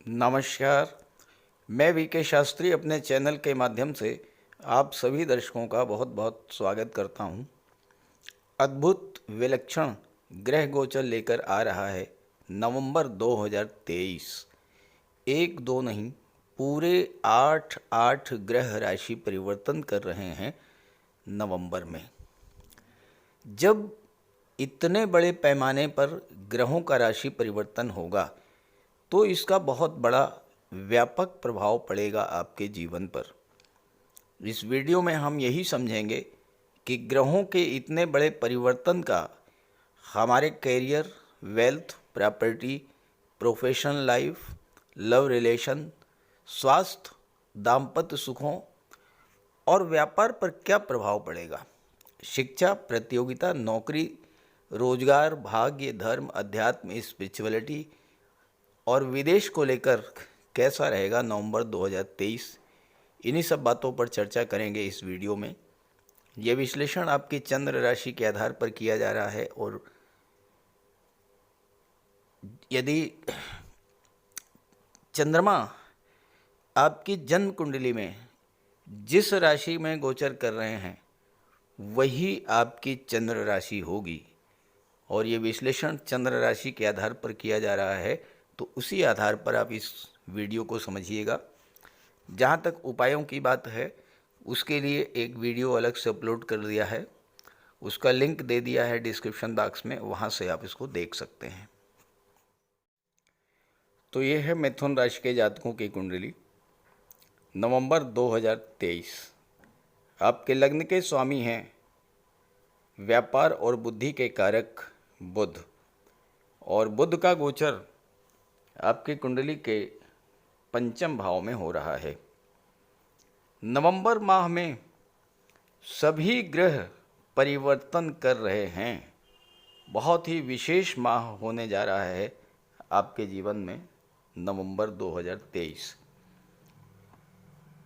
नमस्कार। मैं वीके शास्त्री अपने चैनल के माध्यम से आप सभी दर्शकों का बहुत बहुत स्वागत करता हूं। अद्भुत विलक्षण ग्रह गोचर लेकर आ रहा है नवंबर 2023। एक दो नहीं, पूरे आठ ग्रह राशि परिवर्तन कर रहे हैं नवंबर में। जब इतने बड़े पैमाने पर ग्रहों का राशि परिवर्तन होगा तो इसका बहुत बड़ा व्यापक प्रभाव पड़ेगा आपके जीवन पर। इस वीडियो में हम यही समझेंगे कि ग्रहों के इतने बड़े परिवर्तन का हमारे career, wealth, property, professional life, love relation, स्वास्थ्य, दाम्पत्य सुखों और व्यापार पर क्या प्रभाव पड़ेगा। शिक्षा, प्रतियोगिता, नौकरी, रोजगार, भाग्य, धर्म, अध्यात्म, स्पिरिचुअलिटी और विदेश को लेकर कैसा रहेगा नवंबर 2023। इन्हीं सब बातों पर चर्चा करेंगे इस वीडियो में। यह विश्लेषण आपकी चंद्र राशि के आधार पर किया जा रहा है और यदि चंद्रमा आपकी जन्म कुंडली में जिस राशि में गोचर कर रहे हैं वही आपकी चंद्र राशि होगी और ये विश्लेषण चंद्र राशि के आधार पर किया जा रहा है, तो उसी आधार पर आप इस वीडियो को समझिएगा। जहाँ तक उपायों की बात है उसके लिए एक वीडियो अलग से अपलोड कर दिया है, उसका लिंक दे दिया है डिस्क्रिप्शन बॉक्स में, वहाँ से आप इसको देख सकते हैं। तो ये है मिथुन राशि के जातकों की कुंडली नवंबर 2023। आपके लग्न के स्वामी हैं व्यापार और बुद्धि के कारक बुध, और बुध का गोचर आपकी कुंडली के पंचम भाव में हो रहा है। नवंबर माह में सभी ग्रह परिवर्तन कर रहे हैं। बहुत ही विशेष माह होने जा रहा है आपके जीवन में नवंबर 2023।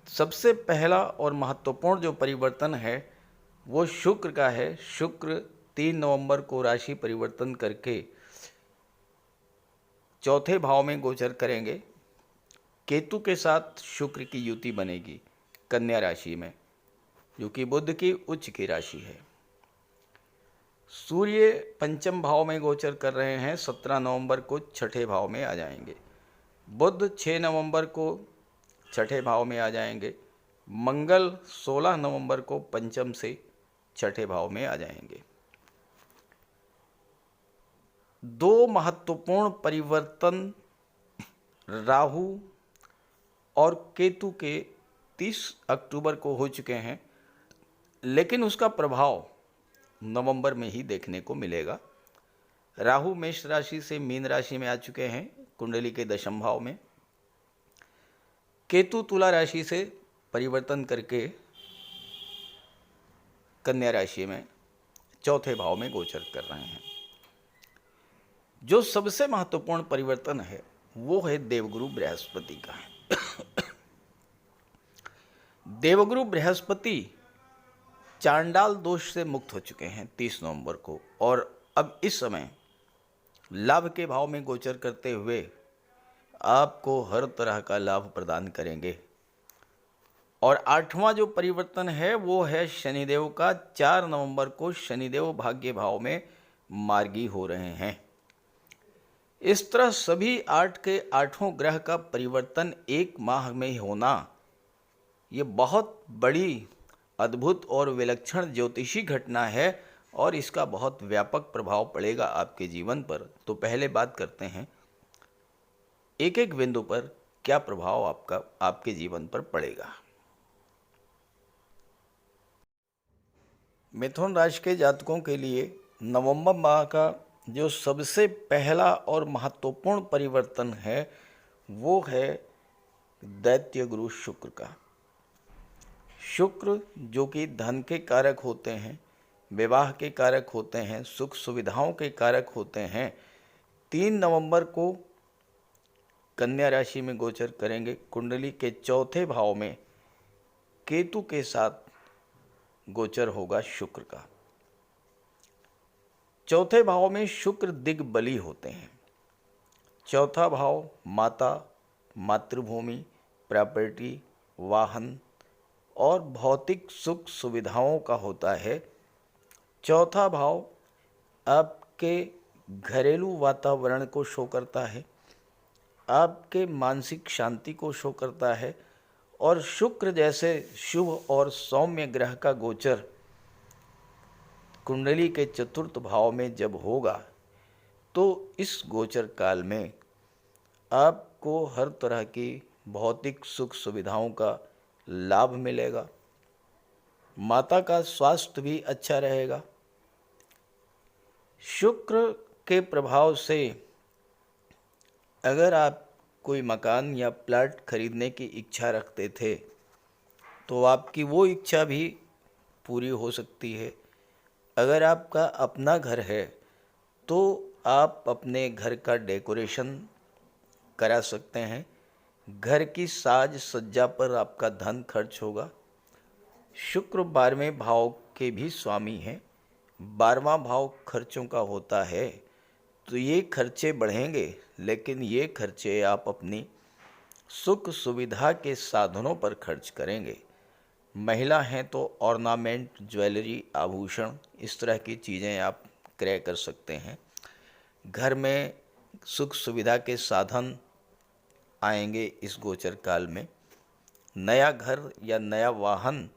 सबसे पहला और महत्वपूर्ण जो परिवर्तन है वो शुक्र का है। शुक्र 3 नवंबर को राशि परिवर्तन करके चौथे भाव में गोचर करेंगे। केतु के साथ शुक्र की युति बनेगी कन्या राशि में, जो कि बुध की उच्च की राशि है। सूर्य पंचम भाव में गोचर कर रहे हैं। 17 नवंबर को छठे भाव में आ जाएंगे। बुध 6 नवंबर को छठे भाव में आ जाएंगे। मंगल 16 नवंबर को पंचम से छठे भाव में आ जाएंगे। दो महत्वपूर्ण परिवर्तन राहु और केतु के 30 अक्टूबर को हो चुके हैं, लेकिन उसका प्रभाव नवंबर में ही देखने को मिलेगा। राहु मेष राशि से मीन राशि में आ चुके हैं कुंडली के दशम भाव में। केतु तुला राशि से परिवर्तन करके कन्या राशि में चौथे भाव में गोचर कर रहे हैं। जो सबसे महत्वपूर्ण परिवर्तन है वो है देवगुरु बृहस्पति का। देवगुरु बृहस्पति चांडाल दोष से मुक्त हो चुके हैं 30 नवंबर को, और अब इस समय लाभ के भाव में गोचर करते हुए आपको हर तरह का लाभ प्रदान करेंगे। और 8वां जो परिवर्तन है वो है शनिदेव का। 4 नवंबर को शनिदेव भाग्य भाव में मार्गी हो रहे हैं। इस तरह सभी 8 के 8 ग्रह का परिवर्तन एक माह में होना, ये बहुत बड़ी, अद्भुत और विलक्षण ज्योतिषी घटना है और इसका बहुत व्यापक प्रभाव पड़ेगा आपके जीवन पर। तो पहले बात करते हैं एक एक बिंदु पर क्या प्रभाव आपके जीवन पर पड़ेगा। मिथुन राशि के जातकों के लिए नवंबर माह का जो सबसे पहला और महत्वपूर्ण परिवर्तन है वो है दैत्य गुरु शुक्र का। शुक्र जो कि धन के कारक होते हैं, विवाह के कारक होते हैं, सुख सुविधाओं के कारक होते हैं, 3 नवंबर को कन्या राशि में गोचर करेंगे। कुंडली के चौथे भाव में केतु के साथ गोचर होगा शुक्र का। चौथे भाव में शुक्र दिग्बली होते हैं। चौथा भाव माता, मातृभूमि, प्रॉपर्टी, वाहन और भौतिक सुख सुविधाओं का होता है। चौथा भाव आपके घरेलू वातावरण को शो करता है, आपके मानसिक शांति को शो करता है। और शुक्र जैसे शुभ और सौम्य ग्रह का गोचर कुंडली के चतुर्थ भाव में जब होगा तो इस गोचर काल में आपको हर तरह की भौतिक सुख सुविधाओं का लाभ मिलेगा। माता का स्वास्थ्य भी अच्छा रहेगा। शुक्र के प्रभाव से अगर आप कोई मकान या प्लाट खरीदने की इच्छा रखते थे तो आपकी वो इच्छा भी पूरी हो सकती है। अगर आपका अपना घर है तो आप अपने घर का डेकोरेशन करा सकते हैं। घर की साज सज्जा पर आपका धन खर्च होगा। शुक्र 12वें भाव के भी स्वामी हैं। 12वां भाव खर्चों का होता है, तो ये खर्चे बढ़ेंगे, लेकिन ये खर्चे आप अपनी सुख सुविधा के साधनों पर खर्च करेंगे। महिला हैं तो ऑर्नामेंट, ज्वेलरी, आभूषण, इस तरह की चीज़ें आप क्रय कर सकते हैं। घर में सुख सुविधा के साधन आएंगे इस गोचर काल में। नया घर या नया वाहन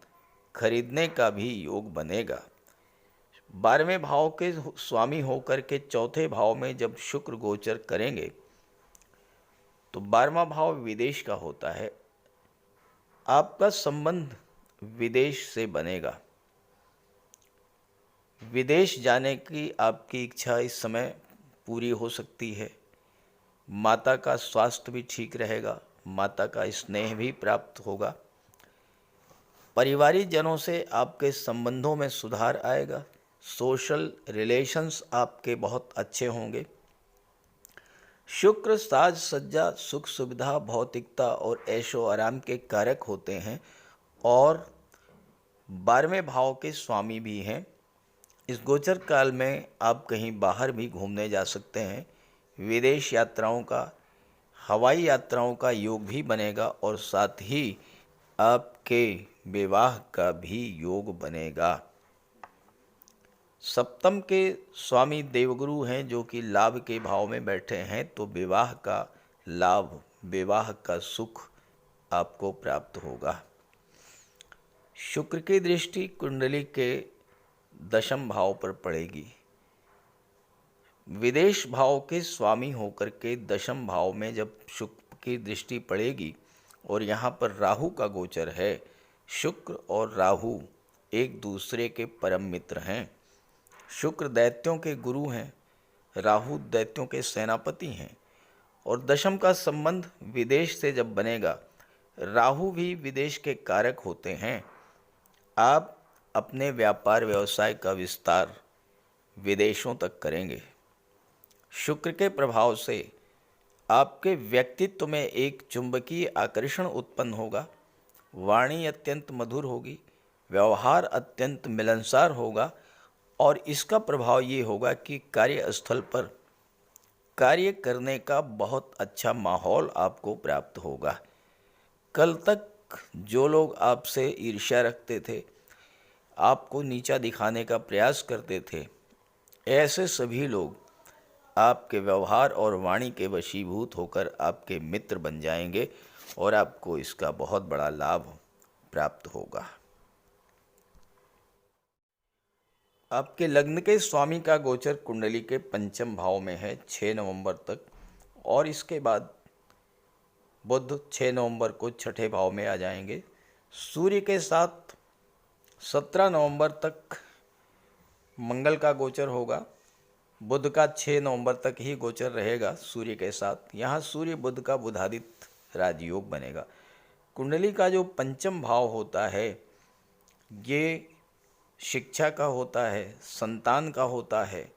खरीदने का भी योग बनेगा। 12वें भाव के स्वामी होकर के चौथे भाव में जब शुक्र गोचर करेंगे तो 12वां भाव विदेश का होता है। आपका संबंध विदेश से बनेगा। विदेश जाने की आपकी इच्छा इस समय पूरी हो सकती है। माता का स्वास्थ्य भी ठीक रहेगा, माता का स्नेह भी प्राप्त होगा। पारिवारिक जनों से आपके संबंधों में सुधार आएगा। सोशल रिलेशंस आपके बहुत अच्छे होंगे। शुक्र साज सज्जा, सुख सुविधा, भौतिकता और ऐशो आराम के कारक होते हैं और 12वें भाव के स्वामी भी हैं। इस गोचर काल में आप कहीं बाहर भी घूमने जा सकते हैं। विदेश यात्राओं का, हवाई यात्राओं का योग भी बनेगा और साथ ही आपके विवाह का भी योग बनेगा। सप्तम के स्वामी देवगुरु हैं जो कि लाभ के भाव में बैठे हैं, तो विवाह का लाभ, विवाह का सुख आपको प्राप्त होगा। शुक्र की दृष्टि कुंडली के दशम भाव पर पड़ेगी। विदेश भाव के स्वामी होकर के दशम भाव में जब शुक्र की दृष्टि पड़ेगी और यहाँ पर राहु का गोचर है। शुक्र और राहु एक दूसरे के परम मित्र हैं। शुक्र दैत्यों के गुरु हैं, राहु दैत्यों के सेनापति हैं। और दशम का संबंध विदेश से जब बनेगा, राहु भी विदेश के कारक होते हैं। आप अपने व्यापार व्यवसाय का विस्तार विदेशों तक करेंगे। शुक्र के प्रभाव से आपके व्यक्तित्व में एक चुंबकीय आकर्षण उत्पन्न होगा। वाणी अत्यंत मधुर होगी, व्यवहार अत्यंत मिलनसार होगा और इसका प्रभाव ये होगा कि कार्यस्थल पर कार्य करने का बहुत अच्छा माहौल आपको प्राप्त होगा। कल तक जो लोग आपसे ईर्ष्या रखते थे, आपको नीचा दिखाने का प्रयास करते थे, ऐसे सभी लोग आपके व्यवहार और वाणी के वशीभूत होकर आपके मित्र बन जाएंगे और आपको इसका बहुत बड़ा लाभ प्राप्त होगा। आपके लग्न के स्वामी का गोचर कुंडली के पंचम भाव में है 6 नवंबर तक, और इसके बाद बुध 6 नवंबर को छठे भाव में आ जाएंगे। सूर्य के साथ 17 नवंबर तक मंगल का गोचर होगा। बुध का 6 नवंबर तक ही गोचर रहेगा सूर्य के साथ। यहाँ सूर्य बुध का बुधादित्य राजयोग बनेगा। कुंडली का जो पंचम भाव होता है ये शिक्षा का होता है, संतान का होता है,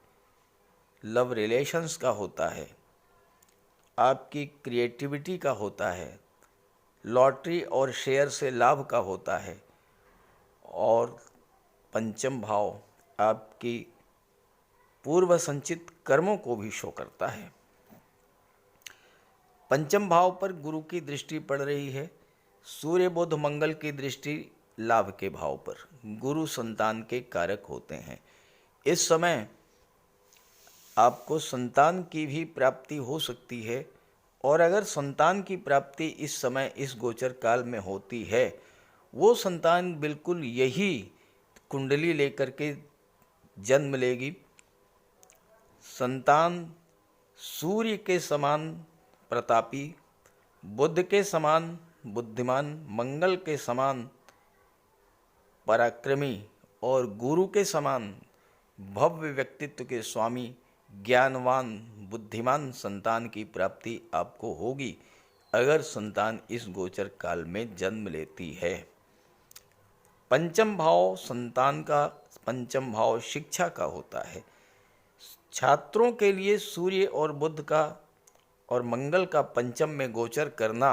लव रिलेशंस का होता है, आपकी क्रिएटिविटी का होता है, लॉटरी और शेयर से लाभ का होता है। और पंचम भाव आपकी पूर्व संचित कर्मों को भी शो करता है। पंचम भाव पर गुरु की दृष्टि पड़ रही है। सूर्य बुध मंगल की दृष्टि लाभ के भाव पर। गुरु संतान के कारक होते हैं। इस समय आपको संतान की भी प्राप्ति हो सकती है, और अगर संतान की प्राप्ति इस समय इस गोचर काल में होती है, वो संतान बिल्कुल यही कुंडली लेकर के जन्म लेगी। संतान सूर्य के समान प्रतापी, बुध के समान बुद्धिमान, मंगल के समान पराक्रमी और गुरु के समान भव्य व्यक्तित्व के स्वामी, ज्ञानवान, बुद्धिमान संतान की प्राप्ति आपको होगी अगर संतान इस गोचर काल में जन्म लेती है। पंचम भाव संतान का, पंचम भाव शिक्षा का होता है। छात्रों के लिए सूर्य और बुध का और मंगल का पंचम में गोचर करना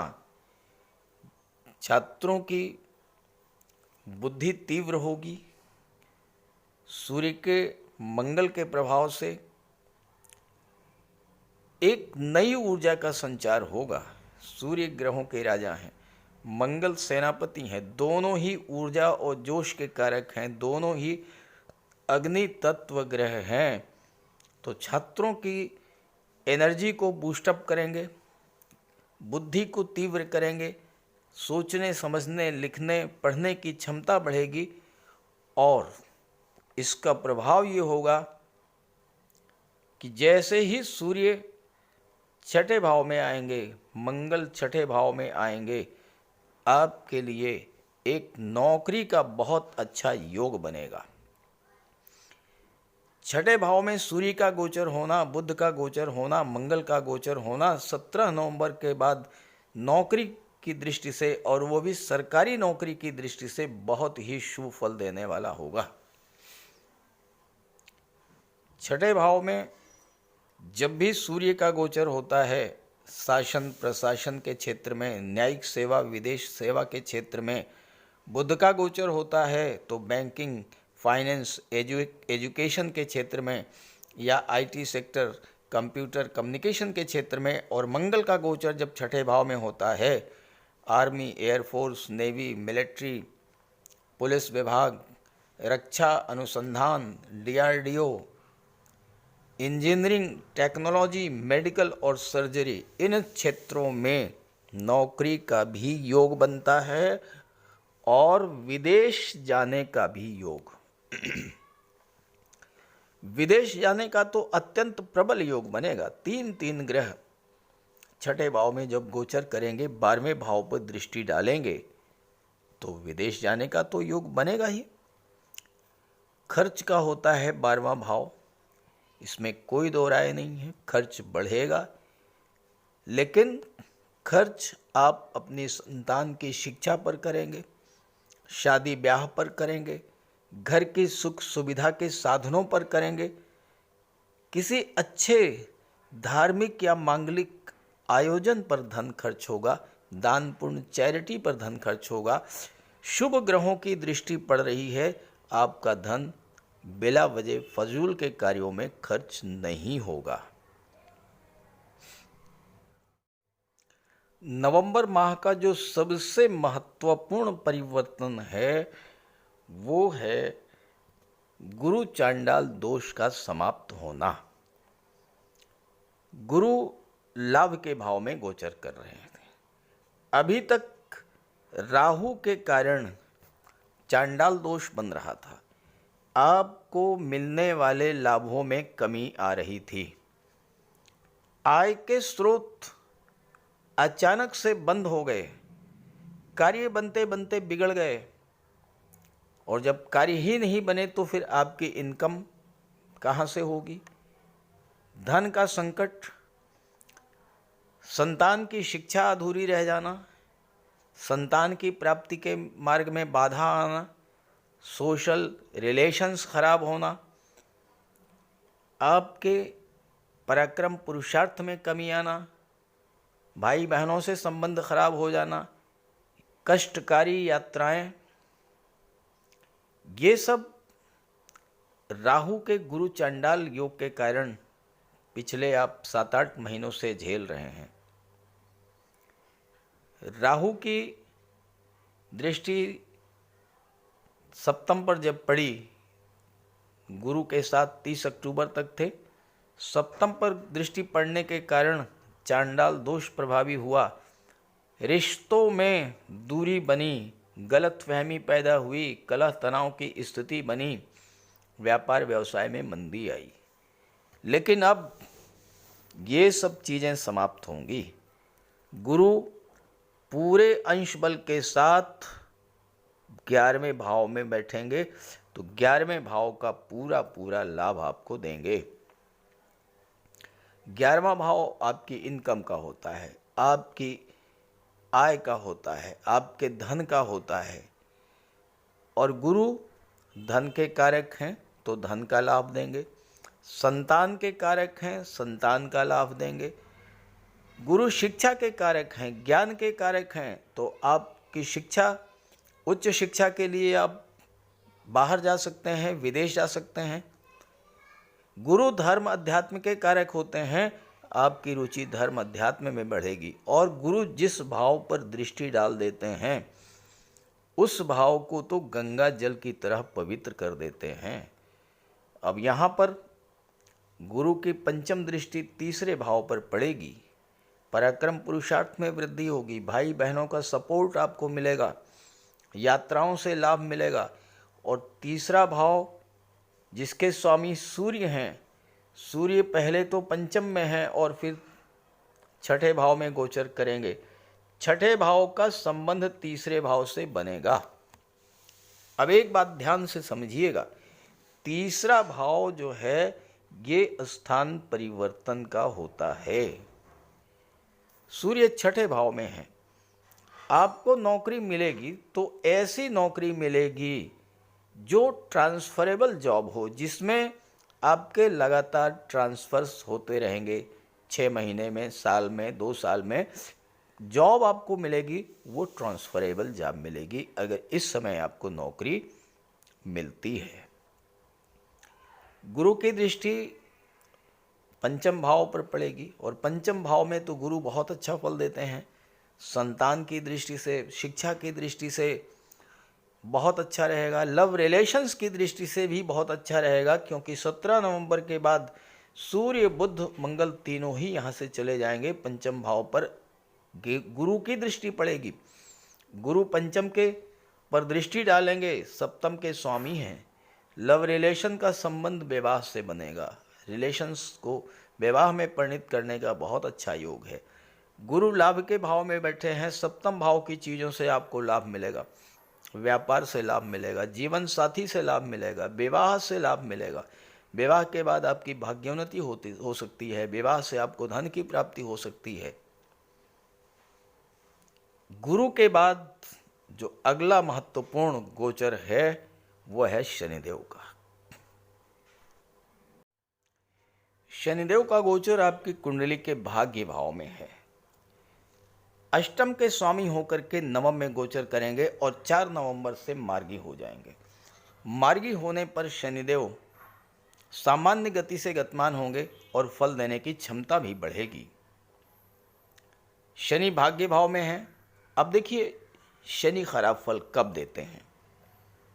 छात्रों की बुद्धि तीव्र होगी। सूर्य के मंगल के प्रभाव से एक नई ऊर्जा का संचार होगा। सूर्य ग्रहों के राजा हैं, मंगल सेनापति हैं, दोनों ही ऊर्जा और जोश के कारक हैं, दोनों ही अग्नि तत्व ग्रह हैं। तो छात्रों की एनर्जी को बूस्टअप करेंगे, बुद्धि को तीव्र करेंगे, सोचने समझने लिखने पढ़ने की क्षमता बढ़ेगी। और इसका प्रभाव ये होगा कि जैसे ही सूर्य छठे भाव में आएंगे, मंगल छठे भाव में आएंगे, आपके लिए एक नौकरी का बहुत अच्छा योग बनेगा। छठे भाव में सूर्य का गोचर होना, बुध का गोचर होना, मंगल का गोचर होना 17 नवंबर के बाद नौकरी की दृष्टि से, और वो भी सरकारी नौकरी की दृष्टि से, बहुत ही शुभ फल देने वाला होगा। छठे भाव में जब भी सूर्य का गोचर होता है, शासन प्रशासन के क्षेत्र में, न्यायिक सेवा विदेश सेवा के क्षेत्र में, बुध का गोचर होता है तो बैंकिंग फाइनेंस एजुकेशन के क्षेत्र में, या आईटी सेक्टर कंप्यूटर कम्युनिकेशन के क्षेत्र में, और मंगल का गोचर जब छठे भाव में होता है, army air force navy military police विभाग रक्षा अनुसंधान डीआरडीओ इंजीनियरिंग टेक्नोलॉजी मेडिकल और सर्जरी, इन क्षेत्रों में नौकरी का भी योग बनता है और विदेश जाने का भी योग। विदेश जाने का तो अत्यंत प्रबल योग बनेगा। तीन ग्रह छठे भाव में जब गोचर करेंगे, 12वें भाव पर दृष्टि डालेंगे, तो विदेश जाने का तो योग बनेगा ही। खर्च का होता है 12वां भाव, इसमें कोई दो राय नहीं है, खर्च बढ़ेगा। लेकिन खर्च आप अपनी संतान की शिक्षा पर करेंगे, शादी ब्याह पर करेंगे, घर की सुख सुविधा के साधनों पर करेंगे, किसी अच्छे धार्मिक या मांगलिक आयोजन पर धन खर्च होगा, दान पुण्य चैरिटी पर धन खर्च होगा। शुभ ग्रहों की दृष्टि पड़ रही है, आपका धन बिला वजह फजूल के कार्यों में खर्च नहीं होगा। नवंबर माह का जो सबसे महत्वपूर्ण परिवर्तन है वो है गुरु चांडाल दोष का समाप्त होना। गुरु लाभ के भाव में गोचर कर रहे थे। अभी तक राहु के कारण चांडाल दोष बन रहा था, आपको मिलने वाले लाभों में कमी आ रही थी। आय के स्रोत अचानक से बंद हो गए, कार्य बनते बनते बिगड़ गए, और जब कार्य ही नहीं बने तो फिर आपकी इनकम कहाँ से होगी। धन का संकट, संतान की शिक्षा अधूरी रह जाना, संतान की प्राप्ति के मार्ग में बाधा आना, सोशल रिलेशंस खराब होना, आपके पराक्रम पुरुषार्थ में कमी आना, भाई बहनों से संबंध खराब हो जाना, कष्टकारी यात्राएं, ये सब राहु के गुरु चांडाल योग के कारण पिछले आप 7-8 महीनों से झेल रहे हैं। राहु की दृष्टि सप्तम पर जब पड़ी, गुरु के साथ 30 अक्टूबर तक थे, सप्तम पर दृष्टि पड़ने के कारण चांडाल दोष प्रभावी हुआ, रिश्तों में दूरी बनी, गलतफहमी पैदा हुई, कलह तनाव की स्थिति बनी, व्यापार व्यवसाय में मंदी आई। लेकिन अब ये सब चीज़ें समाप्त होंगी। गुरु पूरे अंश बल के साथ 11वें भाव में बैठेंगे, तो 11वें भाव का पूरा पूरा लाभ आपको देंगे। 11वां भाव आपकी इनकम का होता है, आपकी आय का होता है, आपके धन का होता है, और गुरु धन के कारक हैं तो धन का लाभ देंगे, संतान के कारक हैं, संतान का लाभ देंगे। गुरु शिक्षा के कारक हैं, ज्ञान के कारक हैं, तो आपकी शिक्षा, उच्च शिक्षा के लिए आप बाहर जा सकते हैं, विदेश जा सकते हैं। गुरु धर्म अध्यात्म के कारक होते हैं, आपकी रुचि धर्म अध्यात्म में बढ़ेगी। और गुरु जिस भाव पर दृष्टि डाल देते हैं उस भाव को तो गंगा जल की तरह पवित्र कर देते हैं। अब यहाँ पर गुरु की पंचम दृष्टि तीसरे भाव पर पड़ेगी, पराक्रम पुरुषार्थ में वृद्धि होगी, भाई बहनों का सपोर्ट आपको मिलेगा, यात्राओं से लाभ मिलेगा। और तीसरा भाव जिसके स्वामी सूर्य हैं, सूर्य पहले तो पंचम में है और फिर छठे भाव में गोचर करेंगे, छठे भाव का संबंध तीसरे भाव से बनेगा। अब एक बात ध्यान से समझिएगा, तीसरा भाव जो है ये स्थान परिवर्तन का होता है। सूर्य छठे भाव में है, आपको नौकरी मिलेगी तो ऐसी नौकरी मिलेगी जो ट्रांसफरेबल जॉब हो, जिसमें आपके लगातार ट्रांसफर्स होते रहेंगे, 6 महीने में, साल में, 2 साल में जॉब आपको मिलेगी, वो ट्रांसफरेबल जॉब मिलेगी अगर इस समय आपको नौकरी मिलती है। गुरु की दृष्टि पंचम भाव पर पड़ेगी और पंचम भाव में तो गुरु बहुत अच्छा फल देते हैं। संतान की दृष्टि से, शिक्षा की दृष्टि से बहुत अच्छा रहेगा, लव रिलेशंस की दृष्टि से भी बहुत अच्छा रहेगा, क्योंकि 17 नवंबर के बाद सूर्य बुध मंगल तीनों ही यहाँ से चले जाएंगे। पंचम भाव पर गुरु की दृष्टि पड़ेगी, गुरु पंचम के पर दृष्टि डालेंगे, सप्तम के स्वामी हैं। लव रिलेशन का संबंध विवाह से बनेगा, रिलेशंस को विवाह में परिणित करने का बहुत अच्छा योग है। गुरु लाभ के भाव में बैठे हैं, सप्तम भाव की चीज़ों से आपको लाभ मिलेगा, व्यापार से लाभ मिलेगा, जीवन साथी से लाभ मिलेगा, विवाह से लाभ मिलेगा। विवाह के बाद आपकी भाग्योन्नति हो सकती है, विवाह से आपको धन की प्राप्ति हो सकती है। गुरु के बाद जो अगला महत्वपूर्ण गोचर है वह है शनिदेव का। शनिदेव का गोचर आपकी कुंडली के भाग्य भाव में है, अष्टम के स्वामी होकर के नवम में गोचर करेंगे और 4 नवंबर से मार्गी हो जाएंगे। मार्गी होने पर शनिदेव सामान्य गति से गतिमान होंगे और फल देने की क्षमता भी बढ़ेगी। शनि भाग्य भाव में है। अब देखिए शनि खराब फल कब देते हैं,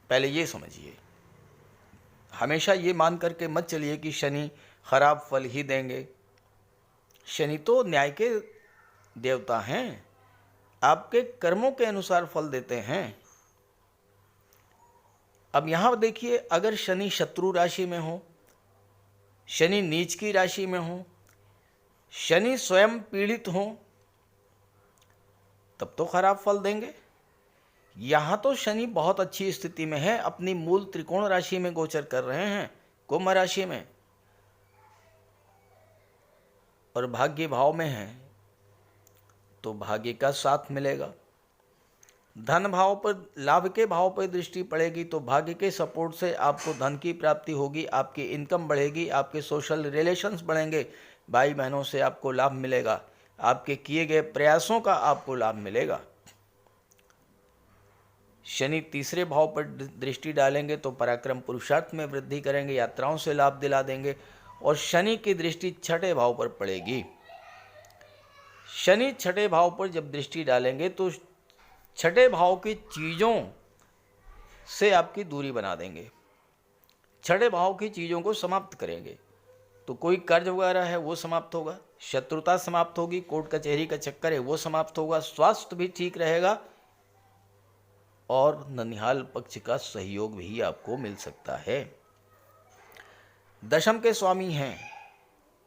पहले ये समझिए। हमेशा ये मान करके मत चलिए कि शनि खराब फल ही देंगे। शनि तो न्याय के देवता हैं, आपके कर्मों के अनुसार फल देते हैं। अब यहां देखिए, अगर शनि शत्रु राशि में हो, शनि नीच की राशि में हो, शनि स्वयं पीड़ित हो, तब तो खराब फल देंगे। यहां तो शनि बहुत अच्छी स्थिति में है, अपनी मूल त्रिकोण राशि में गोचर कर रहे हैं, कुंभ राशि में, और भाग्य भाव में है तो भाग्य का साथ मिलेगा। धन भाव पर, लाभ के भाव पर दृष्टि पड़ेगी तो भाग्य के सपोर्ट से आपको धन की प्राप्ति होगी, आपकी इनकम बढ़ेगी, आपके सोशल रिलेशंस बढ़ेंगे, भाई बहनों से आपको लाभ मिलेगा, आपके किए गए प्रयासों का आपको लाभ मिलेगा। शनि तीसरे भाव पर दृष्टि डालेंगे तो पराक्रम पुरुषार्थ में वृद्धि करेंगे, यात्राओं से लाभ दिला देंगे। और शनि की दृष्टि छठे भाव पर पड़ेगी। शनि छठे भाव पर जब दृष्टि डालेंगे तो छठे भाव की चीज़ों से आपकी दूरी बना देंगे, छठे भाव की चीज़ों को समाप्त करेंगे। तो कोई कर्ज वगैरह है वो समाप्त होगा, शत्रुता समाप्त होगी, कोर्ट कचहरी का चक्कर है वो समाप्त होगा, स्वास्थ्य भी ठीक रहेगा और ननिहाल पक्ष का सहयोग भी आपको मिल सकता है। दशम के स्वामी हैं,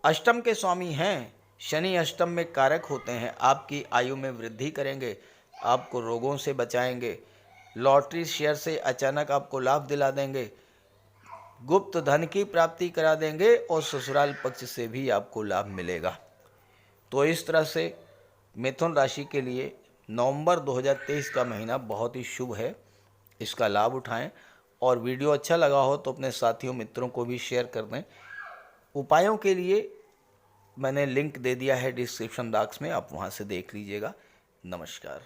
अष्टम के स्वामी हैं, शनि अष्टम में कारक होते हैं, आपकी आयु में वृद्धि करेंगे, आपको रोगों से बचाएंगे, लॉटरी शेयर से अचानक आपको लाभ दिला देंगे, गुप्त धन की प्राप्ति करा देंगे और ससुराल पक्ष से भी आपको लाभ मिलेगा। तो इस तरह से मिथुन राशि के लिए नवंबर 2023 का महीना बहुत ही शुभ है, इसका लाभ उठाएं और वीडियो अच्छा लगा हो तो अपने साथियों मित्रों को भी शेयर कर दें। उपायों के लिए मैंने लिंक दे दिया है डिस्क्रिप्शन बॉक्स में, आप वहां से देख लीजिएगा। नमस्कार।